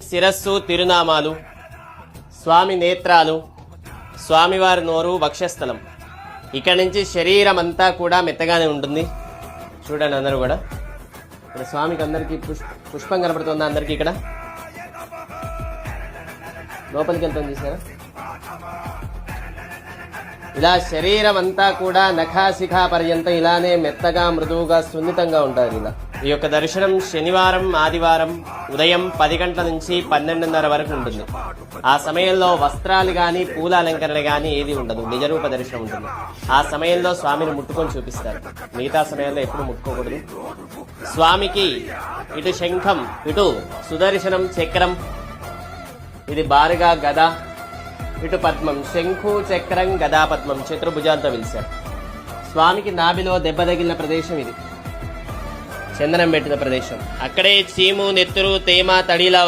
శిరస్సు తిరునామాలు, స్వామి నేత్రాలు, స్వామివారి నోరు వక్షస్థలం. ఇక్కడ నుంచి శరీరం అంతా కూడా మెత్తగానే ఉంటుంది. చూడండి అందరూ కూడా. ఇక్కడ స్వామికి అందరికీ పుష్పం కనపడుతుందా అందరికీ? ఇక్కడ లోపలికి వెళ్తాం చూసారా? ఇలా శరీరం అంతా కూడా నఖాశిఖా పర్యంతం ఇలానే మెత్తగా మృదువుగా సున్నితంగా ఉంటుంది. ఇలా ఈ యొక్క దర్శనం శనివారం ఆదివారం ఉదయం 10 గంటల నుంచి 12:30 వరకు ఉంటుంది. ఆ సమయంలో వస్త్రాలు గాని పూల అలంకరణ గాని ఏది ఉండదు, నిజరూప దర్శనం ఉంటుంది. ఆ సమయంలో స్వామిని ముట్టుకొని చూపిస్తారు. మిగతా సమయంలో ఎప్పుడు ముట్టుకోకూడదు. స్వామికి ఇటు శంఖం, ఇటు సుదర్శనం చక్రం, ఇది బారుగా గద, ఇటు పద్మం, శంఖు చక్రం గదా పద్మం చతుర్భుజాలతో పిలిచారు. స్వామికి నాభిలో దెబ్బ తగిలిన ప్రదేశం ఇది, చందనం పెట్టిన ప్రదేశం. అక్కడే చీము నెత్తురు తేమ తడిలా